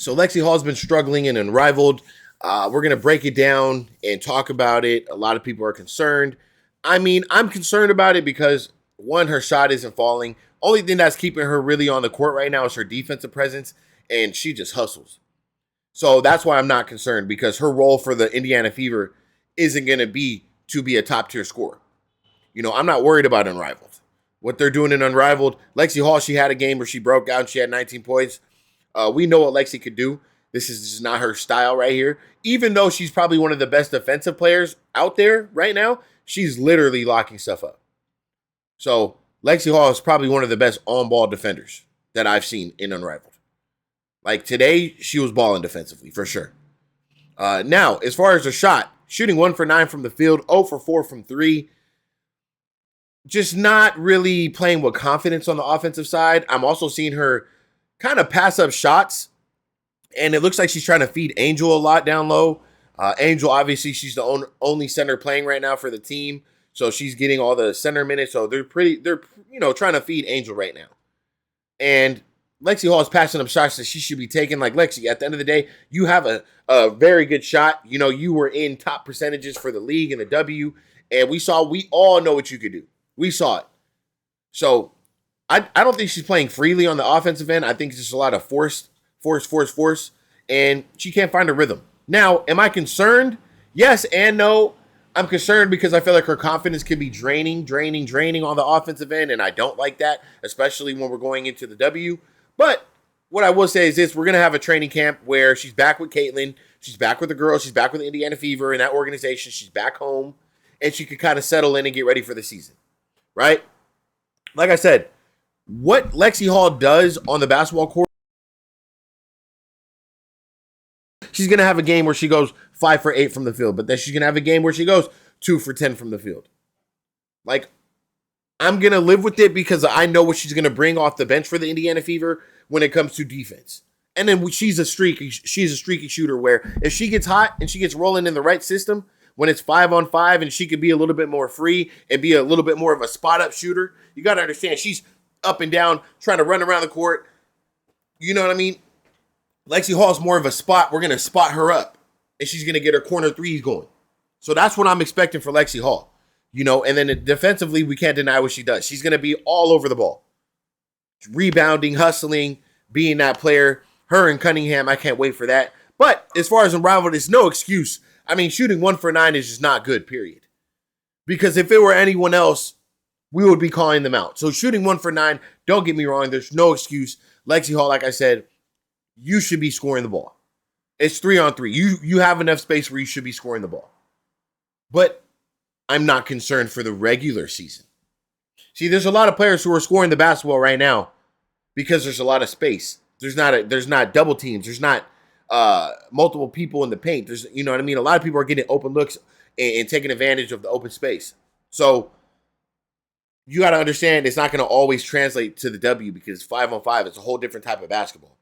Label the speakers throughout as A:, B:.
A: So Lexi Hall's been struggling in Unrivaled. We're going to break it down and talk about it. A lot of people are concerned. I mean, I'm concerned about it because, one, her shot isn't falling. Only thing that's keeping her really on the court right now is her defensive presence, and she just hustles. So that's why I'm not concerned, because her role for the Indiana Fever isn't going to be a top-tier scorer. You know, I'm not worried about Unrivaled. What they're doing in Unrivaled, Lexi Hall, she had a game where she broke out and she had 19 points. We know what Lexi could do. This is just not her style right here. Even though she's probably one of the best defensive players out there right now, she's literally locking stuff up. So Lexi Hall is probably one of the best on-ball defenders that I've seen in Unrivaled. Like today, she was balling defensively for sure. Now, as far as her shot, shooting 1 for 9 from the field, 0 for 4 from 3. Just not really playing with confidence on the offensive side. I'm also seeing her kind of pass up shots, and it looks like she's trying to feed Angel a lot down low. Angel, obviously, she's the only center playing right now for the team, so she's getting all the center minutes. So they're trying to feed Angel right now. And Lexi Hall is passing up shots that she should be taking. Like, Lexi, at the end of the day, you have a very good shot. You know, you were in top percentages for the league in the W, and we all know what you could do. We saw it. So I don't think she's playing freely on the offensive end. I think it's just a lot of force, and she can't find a rhythm. Now, am I concerned? Yes and no. I'm concerned because I feel like her confidence can be draining on the offensive end, and I don't like that, especially when we're going into the W. But what I will say is this: we're going to have a training camp where she's back with Caitlin, she's back with the girls, she's back with the Indiana Fever in that organization, she's back home, and she can kind of settle in and get ready for the season, right? Like I said, what Lexi Hall does on the basketball court, she's going to have a game where she goes 5 for 8 from the field, but then she's going to have a game where she goes 2 for 10 from the field. Like, I'm going to live with it because I know what she's going to bring off the bench for the Indiana Fever when it comes to defense. And then she's a streaky shooter where if she gets hot and she gets rolling in the right system, when it's 5-on-5 and she could be a little bit more free and be a little bit more of a spot-up shooter, you got to understand she's up and down trying to run around the court. You know what I mean? Lexi Hall's more of a spot. We're going to spot her up, and she's going to get her corner threes going. So that's what I'm expecting for Lexi Hall. You know, and then defensively, we can't deny what she does. She's going to be all over the ball. Rebounding, hustling, being that player. Her and Cunningham, I can't wait for that. But as far as Unrivaled, it's no excuse. I mean, shooting 1 for 9 is just not good, period. Because if it were anyone else, we would be calling them out. So shooting 1 for 9, don't get me wrong, there's no excuse. Lexi Hall, like I said, you should be scoring the ball. It's 3-on-3. You have enough space where you should be scoring the ball. But I'm not concerned for the regular season. See, there's a lot of players who are scoring the basketball right now because there's a lot of space. There's not double teams. There's not multiple people in the paint. There's, you know what I mean? A lot of people are getting open looks and taking advantage of the open space. So you got to understand it's not going to always translate to the W because 5-on-5 is a whole different type of basketball.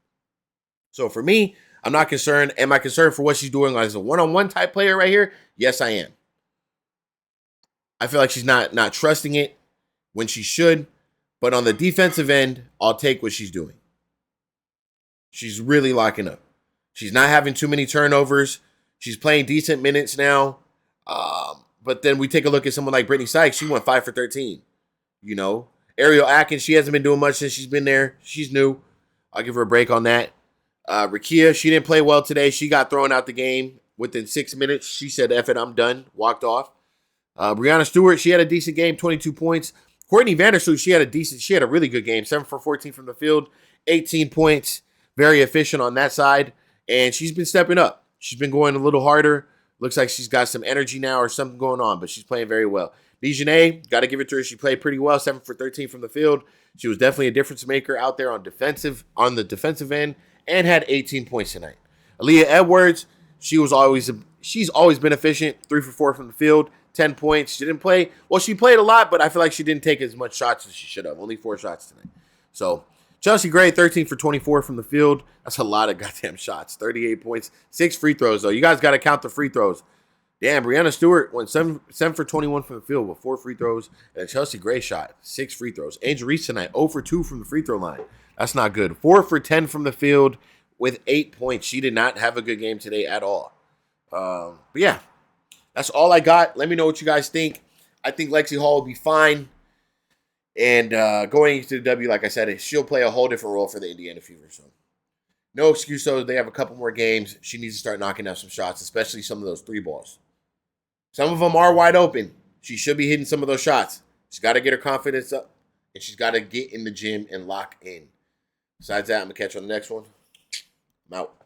A: So for me, I'm not concerned. Am I concerned for what she's doing as a one-on-one type player right here? Yes, I am. I feel like she's not trusting it when she should. But on the defensive end, I'll take what she's doing. She's really locking up. She's not having too many turnovers. She's playing decent minutes now. But then we take a look at someone like Brittany Sykes. She went 5 for 13. You know, Ariel Atkins, she hasn't been doing much since she's been there. She's new. I'll give her a break on that. Rakia, she didn't play well today. She got thrown out the game within 6 minutes. She said, F it, I'm done. Walked off. Brianna Stewart, she had a decent game, 22 points. Courtney Vandersloot, she had a really good game, 7 for 14 from the field, 18 points. Very efficient on that side. And she's been stepping up. She's been going a little harder. Looks like she's got some energy now or something going on, but she's playing very well. Dejanay, got to give it to her. She played pretty well, 7 for 13 from the field. She was definitely a difference maker out there on the defensive end and had 18 points tonight. Aaliyah Edwards, she's always been efficient, 3 for 4 from the field, 10 points. She didn't play. Well, she played a lot, but I feel like she didn't take as much shots as she should have. Only 4 shots tonight. So Chelsea Gray, 13 for 24 from the field. That's a lot of goddamn shots. 38 points. 6 free throws, though. You guys got to count the free throws. Damn, Brianna Stewart went 7 for 21 from the field with 4 free throws. And Chelsea Gray shot 6 free throws. Angel Reese tonight, 0 for 2 from the free throw line. That's not good. 4 for 10 from the field with 8 points. She did not have a good game today at all. But yeah, that's all I got. Let me know what you guys think. I think Lexi Hall will be fine. And going into the W, like I said, she'll play a whole different role for the Indiana Fever. So no excuse, though. They have a couple more games. She needs to start knocking down some shots, especially some of those 3 balls. Some of them are wide open. She should be hitting some of those shots. She's got to get her confidence up, and she's got to get in the gym and lock in. Besides that, I'm going to catch you on the next one. I'm out.